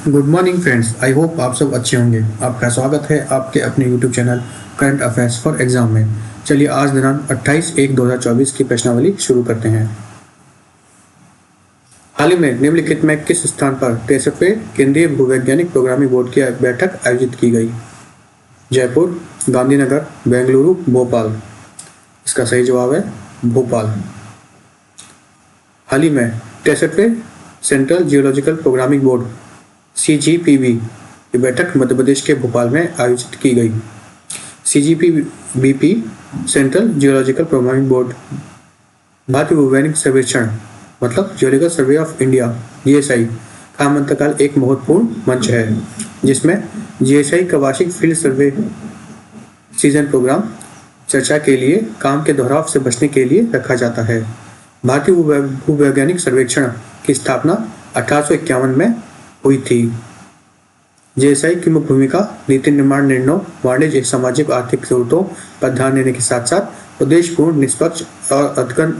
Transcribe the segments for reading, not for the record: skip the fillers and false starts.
Good morning friends. I hope आप सब अच्छे होंगे। आपका स्वागत है आपके अपने YouTube channel current affairs for exam में। चलिए आज दिनांक 28/1/2024 की प्रश्नावली शुरू करते हैं। हाल ही में निम्नलिखित में किस स्थान पर 63वें केंद्रीय भूवैज्ञानिक प्रोग्रामिंग बोर्ड की बैठक आयोजित की गई? जयपुर, गांधीनगर, बेंगलुरु, भोपाल। इसका सही जवाब है भोपाल। हाल ही में 63वें central geological programming board CGPB की बैठक मध्य प्रदेश के भोपाल में आयोजित की गई। CGPBP central geological programming board भारतीय भूवैज्ञानिक सर्वेक्षण मतलब geological survey of India GSI का मंत्रकाल एक महत्वपूर्ण मंच है जिसमें GSI का वार्षिक फील्ड सर्वे सीजन प्रोग्राम चर्चा के लिए काम के दोहराव से बचने के लिए रखा जाता है। भारतीय भूवैज्ञानिक सर्वेक्षण की स्थापना 1851 में हुई थी। GSI की मुख्य भूमिका नीति निर्माण निर्णयों, वाणिज्य, सामाजिक आर्थिक जरूरतों पर ध्यान देने के साथ साथ उद्देश्यपूर्ण, निष्पक्ष और अद्यतन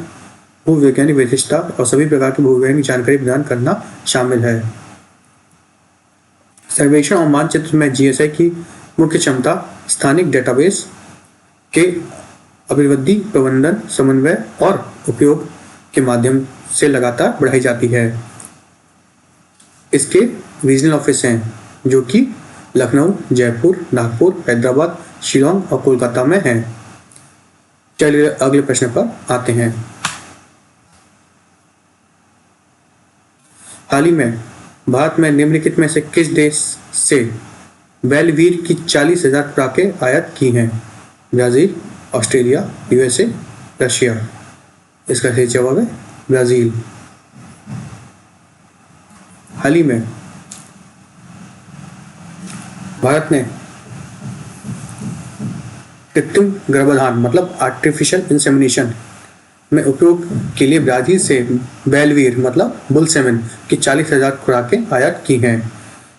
भूवैज्ञानिक विशिष्टता और सभी प्रकार की भूवैज्ञानिक जानकारी प्रदान करना शामिल है। सर्वेक्षण और मानचित्र में GSI की मुख्य क्षमता स्थानिक डेटाबेस के अभिवृद्धि, प्रबंधन, समन्वय और उपयोग के माध्यम से लगातार बढ़ाई जाती है। इसके रीजनल ऑफिस हैं जो कि लखनऊ, जयपुर, नागपुर, हैदराबाद, शिलोंग और कोलकाता में हैं। चलिए अगले प्रश्न पर आते हैं। हाल ही में भारत में निम्नलिखित में से किस देश से बेलवीर की 40,000 खुराकें आयात की हैं? Brazil, Australia, USA, Russia. इसका सही जवाब है ब्राजील। हाल ही में भारत ने कृत्रिम गर्भाधान मतलब आर्टिफिशियल इंसेमिनेशन में उपयोग के लिए ब्राजील से बेलवीर मतलब बुल सेमन की 40,000 खुराकें आयात की हैं।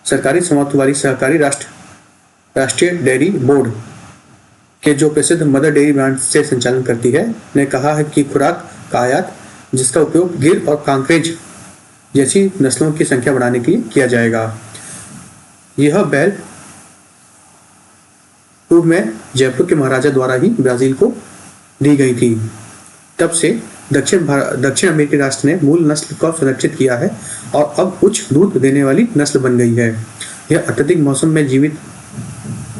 सरकारी समाप्त वाली सहकारी राष्ट्रीय डेयरी बोर्ड के जो प्रसिद्ध मदर डेयरी ब्रांड से संचालन करती है ने कहा है कि खुराक का आयात जिसका उपयोग गिर और कांकरेज जैसी नस्लों की संख्या बढ़ाने के लिए किया जाएगा। यह बैल पूर्व में जयपुर के महाराजा द्वारा ही ब्राजील को दी गई थी। तब से दक्षिण अमेरिकी राष्ट्र ने मूल नस्ल को संरक्षित किया है और अब उच्च दूध देने वाली नस्ल बन गई है। यह अत्यधिक मौसम में जीवित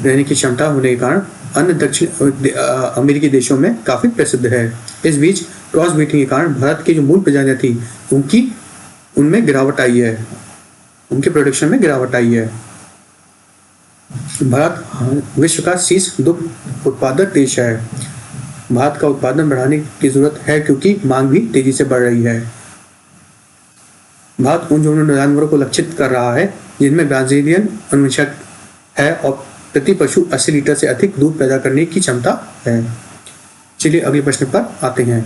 रहने की क्षमता होने के कारण अन्य दक्षिण अमेरिकी देशों में काफी प्रसिद्ध है। इस बीच क्रॉस ब्रीडिंग के कारण भारत की जो मूल प्रजातियां थी उनमें गिरावट आई है, उनके प्रोडक्शन में गिरावट आई है। भारत विश्व का शीर्ष दुग्ध उत्पादक देश है। भारत का उत्पादन बढ़ाने की जरूरत है क्योंकि मांग भी तेजी से बढ़ रही है। भारत उन जानवरों को लक्षित कर रहा है जिनमें ब्राजीलियन अनुवंशक है और प्रति पशु 80 लीटर से अधिक दूध पैदा करने की क्षमता है। चलिए अगले प्रश्न पर आते हैं।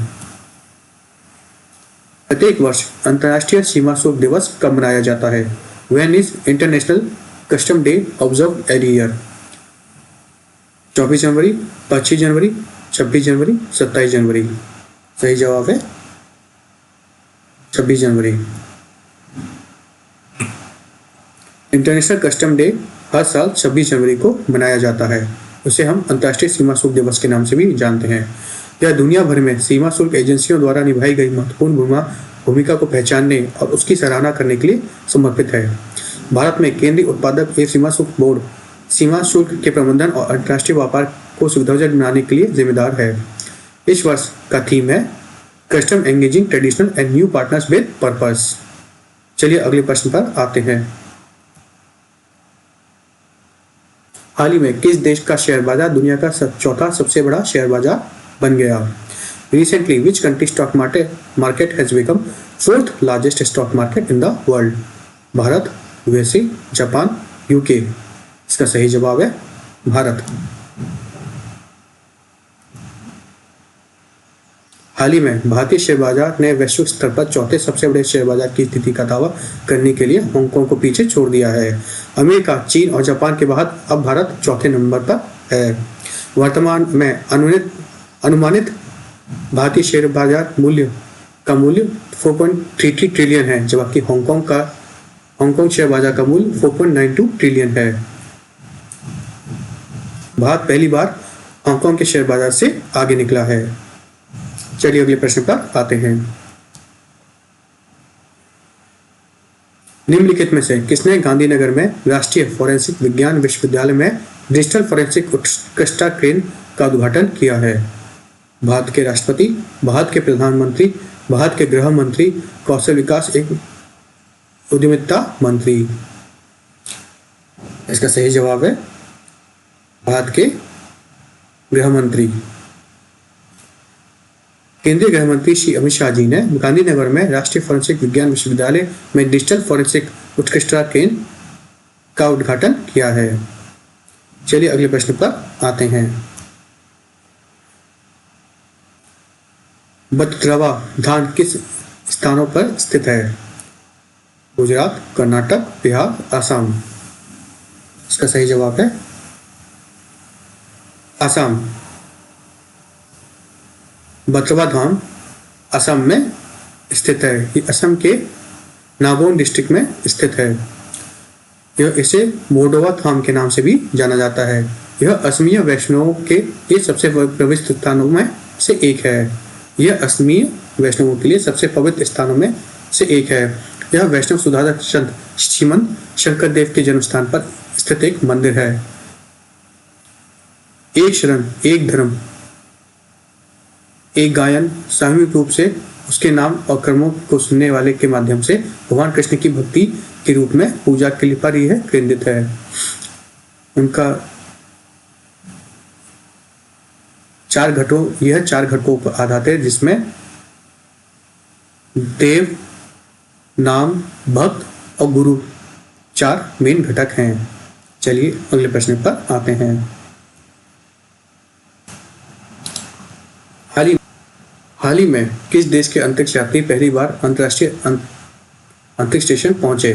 प्रत्येक वर्ष अंतर्राष्ट्रीय सीमा शुल्क दिवस कब मनाया जाता है? When is international custom day observe every year? 24 जनवरी, 25 जनवरी, 26 जनवरी, 27 जनवरी। सही जवाब है 26 जनवरी। इंटरनेशनल कस्टम डे हर साल 26 जनवरी को मनाया जाता है। उसे हम अंतर्राष्ट्रीय सीमा शुल्क दिवस के नाम से भी जानते हैं। यह दुनिया भर में सीमा शुल्क एजेंसियों द्वारा निभाई गई महत्वपूर्ण भूमिका को पहचानने और उसकी सराहना करने के लिए समर्पित है। भारत में केंद्रीय उत्पादक एवं सीमा शुल्क बोर्ड सीमा शुल्क के प्रबंधन और अंतर्राष्ट्रीय व्यापार को सुविधाजनक बनाने के लिए जिम्मेदार है। इस वर्ष का थीम है custom engaging traditional and new partners with purpose. चलिए अगले प्रश्न पर आते हैं। हाल ही में किस देश का शेयर बाजार दुनिया का चौथा सबसे बड़ा शेयर बाजार बन गया? Recently, which country stock market has become fourth largest stock market in the world? Bharat, USA, Japan, UK। इसका सही जवाब है भारत। हाल ही में भारतीय शेयर बाजार ने वैश्विक स्तर पर चौथे सबसे बड़े शेयर बाजार की स्थिति का दावा करने के लिए हांगकांग को पीछे छोड़ दिया है। अमेरिका, चीन और जापान के बाद अब भारत चौथे नंबर पर है। वर्तमान में अनुमानित भारतीय शेयर बाजार मूल्य 4.33 ट्रिलियन है, जबकि हांगकांग का हांगकांग शेयर बाजार का मूल्य 4.92 ट्रिलियन है। भारत पहली बार हांगकांग के शेयर बाजार से आगे निकला है। चलिए अगले प्रश्न पर आते हैं। निम्नलिखित में से किसने गांधीनगर में राष्ट्रीय फोरेंसिक विज्ञान विश्वविद्यालय में डिजिटल फोरेंसिक उत्कृष्टता केंद्र का उद्घाटन किया है? भारत के राष्ट्रपति, भारत के प्रधानमंत्री, भारत के गृह मंत्री, कौशल विकास एवं उद्यमिता मंत्री। इसका सही जवाब है भारत के गृह मंत्री। केंद्रीय गृह मंत्री श्री अमित शाह जी ने गांधीनगर में राष्ट्रीय फोरेंसिक विज्ञान विश्वविद्यालय में डिजिटल फोरेंसिक उत्कृष्टता केंद्र का उद्घाटन किया है। चलिए अगले प्रश्न पर आते हैं। बतद्रवा धाम किस स्थानों पर स्थित है? गुजरात, कर्नाटक, बिहार, असम। इसका सही जवाब है असम। बतद्रवा धाम असम में स्थित है। ये असम के नागौन डिस्ट्रिक्ट में स्थित है। इसे मोडोवा धाम के नाम से भी जाना जाता है। यह असमीय वैष्णवों के ये सबसे पवित्र स्थानों में से एक है। यह असमीय वैष्णवों के लिए सबसे पवित्र स्थानों में से एक है। यह वैष्णव सुधारक संत श्रीमंत शंकर देव के जन्म स्थान पर स्थित एक मंदिर है। एक शरण, एक धर्म, एक गायन सामूहिक रूप से उसके नाम और कर्मों को सुनने वाले के माध्यम से भगवान कृष्ण की भक्ति के रूप में पूजा के लिए पर यह केंद्रित है। उनका यह चार घटकों पर आधारित है, जिसमें देव, नाम, भक्त और गुरु चार मेन घटक हैं। चलिए अगले प्रश्न पर आते हैं। हाल ही में किस देश के अंतरिक्ष यात्री पहली बार अंतर्राष्ट्रीय अंतरिक्ष स्टेशन पहुंचे?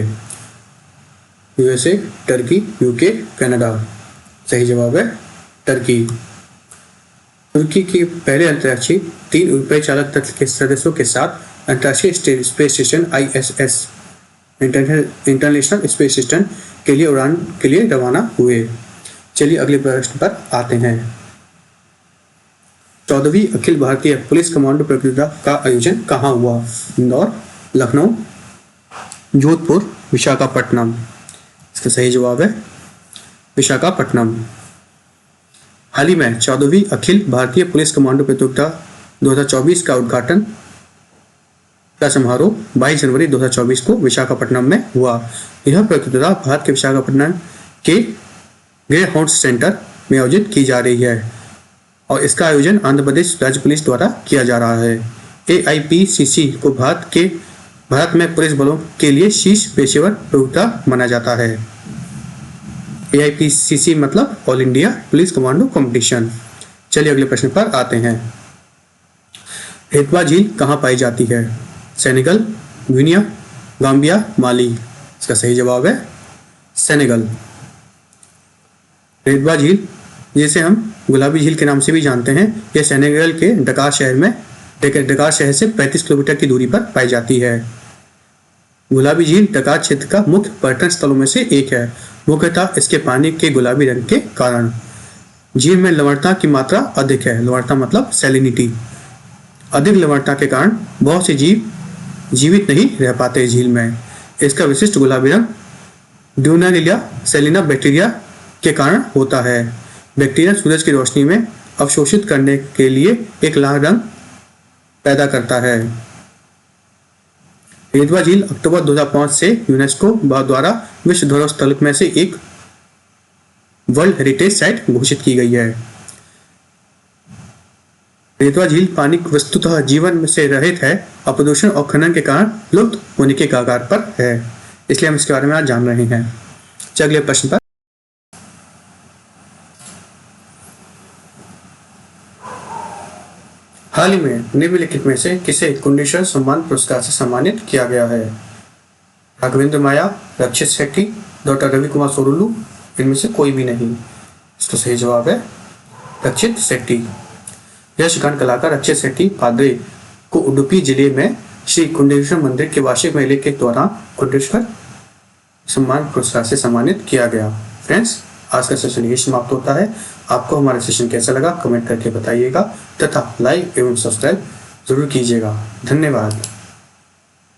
USA, Turkey, UK, Canada. सही जवाब है टर्की। तुर्की के पहले अंतरिक्षी 3 यूरोपीय चालक दल के सदस्यों के साथ अंतर्राष्ट्रीय space station ISS international space station के लिए उड़ान के लिए रवाना हुए। चलिए अगले प्रश्न पर आते हैं। 14वीं अखिल भारतीय पुलिस कमांडो प्रतियोगिता का आयोजन कहाँ हुआ? इंदौर, लखनऊ, जोधपुर, विशाखापट्टनम। इसका सही जवाब है विशाखापट्टनम। हाल ही में 14वीं अखिल भारतीय पुलिस कमांडो प्रतियोगिता 2024 का उद्घाटन का समारोह 22 जनवरी 2024 को विशाखापट्टनम में हुआ। यह प्रतियोगिता भारत के विशाखापट्टनम के ग्रे हाउंड सेंटर में आयोजित की जा रही है और इसका आयोजन आंध्र प्रदेश राज्य पुलिस द्वारा किया जा रहा है। AIPCC को भारत में पुलिस बलों के लिए शीर्ष पेशेवर प्रतियोगिता माना जाता है। AIPCC मतलब all India police commando competition. चलिए अगले प्रश्न पर आते हैं। हेतवा झील कहाँ पाई जाती है? सेनेगल, गिनिया, गाम्बिया, माली। इसका सही जवाब है सेनेगल। हेतवा झील, जिसे हम गुलाबी झील के नाम से भी जानते हैं, यह सेनेगल के डकार शहर से 35 किलोमीटर की दूरी पर पाई जाती है। गुलाबी झील डकार क्षेत्र का मुख्य पर्यटन स्थलों में से एक है, मुख्यतः इसके पानी के गुलाबी रंग के कारण। झील में लवणता की मात्रा अधिक है। लवणता मतलब सैलिनिटी। अधिक लवणता के कारण बहुत से जीव जीवित नहीं रह पाते झील में। इसका विशिष्ट गुलाबी रंग ड्यूनारिलिया सेलिना बैक्टीरिया के कारण होता है। बैक्टीरिया सूरज की रोशनी में अवशोषित करने के लिए एक लाल रंग पैदा करता है। हेतवा झील अक्टूबर 2005 से यूनेस्को द्वारा विश्व धरोहर स्थल में से एक वर्ल्ड हेरिटेज साइट घोषित की गई है। हेतवा झील पानी वस्तुतः जीवन से रहित है और प्रदूषण और खनन के कारण लुप्त होने के कगार पर है, इसलिए हम इसके बारे में आज जान रहे हैं। अगले प्रश्न पर। हाल ही में निम्नलिखित में से किसे कुंडेश्वर सम्मान पुरस्कार से सम्मानित किया गया है? राघवेंद्र माया, रक्षित शेट्टी, डॉक्टर रवि कुमार सोरुलू, इनमें से कोई भी नहीं। इसका सही जवाब है रक्षित शेट्टी। यशगान कलाकार रक्षित शेट्टी पाद्रे को उडुपी जिले में श्री कुंडेश्वर मंदिर के वार्षिक मेले के दौरान कुंडेश्वर सम्मान पुरस्कार से सम्मानित किया गया। फ्रेंड्स, आज का सेशन यही समाप्त होता है। आपको हमारा सेशन कैसा लगा कमेंट करके बताइएगा तथा लाइक एवं सब्सक्राइब जरूर कीजिएगा। धन्यवाद।